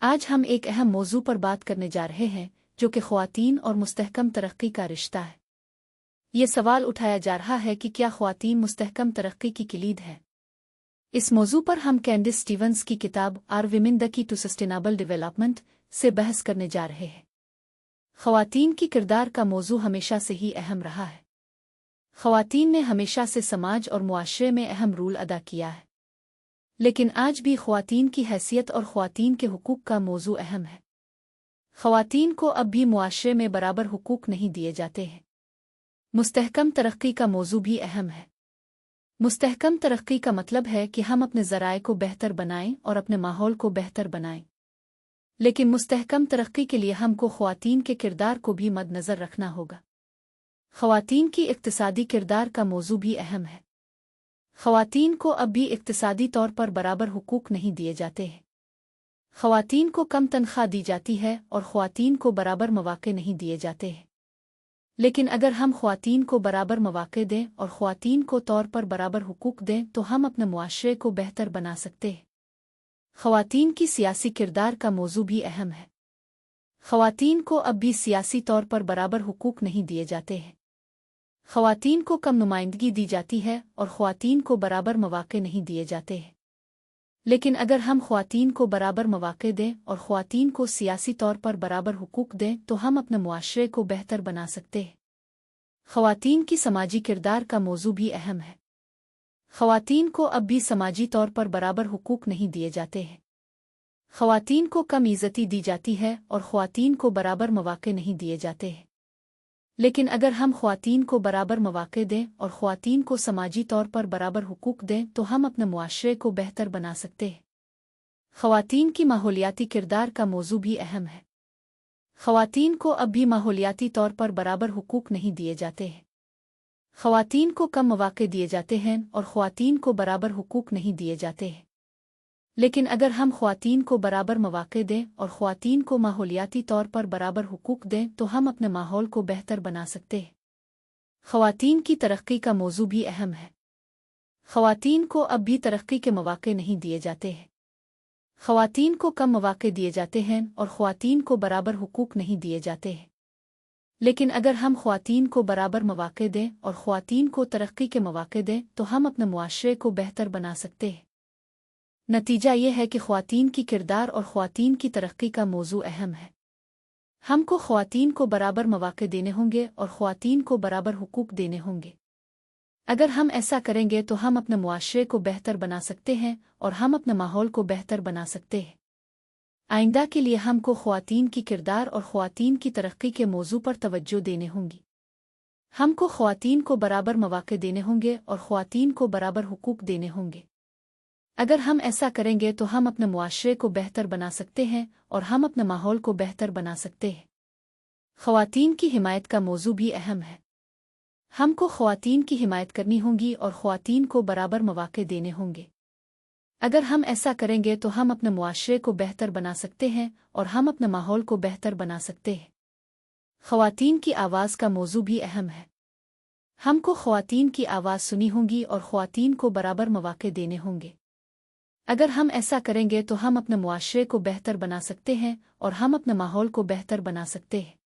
آج ہم ایک اہم موضوع پر بات کرنے جا رہے ہیں جو کہ خواتین اور مستحکم ترقی کا رشتہ ہے۔ یہ سوال اٹھایا جا رہا ہے کہ کیا خواتین مستحکم ترقی کی کلید ہے؟ اس موضوع پر ہم کینڈس سٹیونز کی کتاب آر ویمن دی کی ٹو سسٹینیبل ڈیولپمنٹ سے بحث کرنے جا رہے ہیں۔ خواتین کی کردار کا موضوع ہمیشہ سے ہی اہم رہا ہے۔ خواتین نے ہمیشہ سے سماج اور معاشرے میں اہم رول ادا کیا ہے، لیکن آج بھی خواتین کی حیثیت اور خواتین کے حقوق کا موضوع اہم ہے۔ خواتین کو اب بھی معاشرے میں برابر حقوق نہیں دیے جاتے ہیں۔ مستحکم ترقی کا موضوع بھی اہم ہے۔ مستحکم ترقی کا مطلب ہے کہ ہم اپنے ذرائع کو بہتر بنائیں اور اپنے ماحول کو بہتر بنائیں، لیکن مستحکم ترقی کے لیے ہم کو خواتین کے کردار کو بھی مد نظر رکھنا ہوگا۔ خواتین کی اقتصادی کردار کا موضوع بھی اہم ہے۔ خواتین کو اب بھی اقتصادی طور پر برابر حقوق نہیں دیے جاتے ہیں۔ خواتین کو کم تنخواہ دی جاتی ہے اور خواتین کو برابر مواقع نہیں دیے جاتے ہیں۔ لیکن اگر ہم خواتین کو برابر مواقع دیں اور خواتین کو طور پر برابر حقوق دیں تو ہم اپنے معاشرے کو بہتر بنا سکتے ہیں۔ خواتین کی سیاسی کردار کا موضوع بھی اہم ہے۔ خواتین کو اب بھی سیاسی طور پر برابر حقوق نہیں دیے جاتے ہیں۔ خواتین کو کم نمائندگی دی جاتی ہے اور خواتین کو برابر مواقع نہیں دیے جاتے ہیں۔ لیکن اگر ہم خواتین کو برابر مواقع دیں اور خواتین کو سیاسی طور پر برابر حقوق دیں تو ہم اپنے معاشرے کو بہتر بنا سکتے ہیں۔ خواتین کی سماجی کردار کا موضوع بھی اہم ہے۔ خواتین کو اب بھی سماجی طور پر برابر حقوق نہیں دیے جاتے ہیں۔ خواتین کو کم عزتی دی جاتی ہے اور خواتین کو برابر مواقع نہیں دیے جاتے ہیں۔ لیکن اگر ہم خواتین کو برابر مواقع دیں اور خواتین کو سماجی طور پر برابر حقوق دیں تو ہم اپنے معاشرے کو بہتر بنا سکتے ہیں۔ خواتین کی ماحولیاتی کردار کا موضوع بھی اہم ہے۔ خواتین کو اب بھی ماحولیاتی طور پر برابر حقوق نہیں دیے جاتے ہیں۔ خواتین کو کم مواقع دیے جاتے ہیں اور خواتین کو برابر حقوق نہیں دیے جاتے ہیں۔ لیکن اگر ہم خواتین کو برابر مواقع دیں اور خواتین کو ماحولیاتی طور پر برابر حقوق دیں تو ہم اپنے ماحول کو بہتر بنا سکتے ہیں۔ خواتین کی ترقی کا موضوع بھی اہم ہے۔ خواتین کو اب بھی ترقی کے مواقع نہیں دیے جاتے ہیں۔ خواتین کو کم مواقع دیے جاتے ہیں اور خواتین کو برابر حقوق نہیں دیے جاتے ہیں۔ لیکن اگر ہم خواتین کو برابر مواقع دیں اور خواتین کو ترقی کے مواقع دیں تو ہم اپنے معاشرے کو بہتر بنا سکتے ہیں۔ نتیجہ یہ ہے کہ خواتین کی کردار اور خواتین کی ترقی کا موضوع اہم ہے۔ ہم کو خواتین کو برابر مواقع دینے ہوں گے اور خواتین کو برابر حقوق دینے ہوں گے۔ اگر ہم ایسا کریں گے تو ہم اپنے معاشرے کو بہتر بنا سکتے ہیں اور ہم اپنے ماحول کو بہتر بنا سکتے ہیں۔ آئندہ کے لیے ہم کو خواتین کی کردار اور خواتین کی ترقی کے موضوع پر توجہ دینے ہوں گی۔ ہم کو خواتین کو برابر مواقع دینے ہوں گے اور خواتین کو برابر حقوق دینے ہوں گے۔ اگر ہم ایسا کریں گے تو ہم اپنے معاشرے کو بہتر بنا سکتے ہیں اور ہم اپنے ماحول کو بہتر بنا سکتے ہیں۔ خواتین کی حمایت کا موضوع بھی اہم ہے۔ ہم کو خواتین کی حمایت کرنی ہوں گی اور خواتین کو برابر مواقع دینے ہوں گے۔ اگر ہم ایسا کریں گے تو ہم اپنے معاشرے کو بہتر بنا سکتے ہیں اور ہم اپنے ماحول کو بہتر بنا سکتے ہیں۔ خواتین کی آواز کا موضوع بھی اہم ہے۔ ہم کو خواتین کی آواز سنی ہوں گی اور خواتین کو برابر مواقع دینے ہوں گے۔ اگر ہم ایسا کریں گے تو ہم اپنے معاشرے کو بہتر بنا سکتے ہیں اور ہم اپنے ماحول کو بہتر بنا سکتے ہیں۔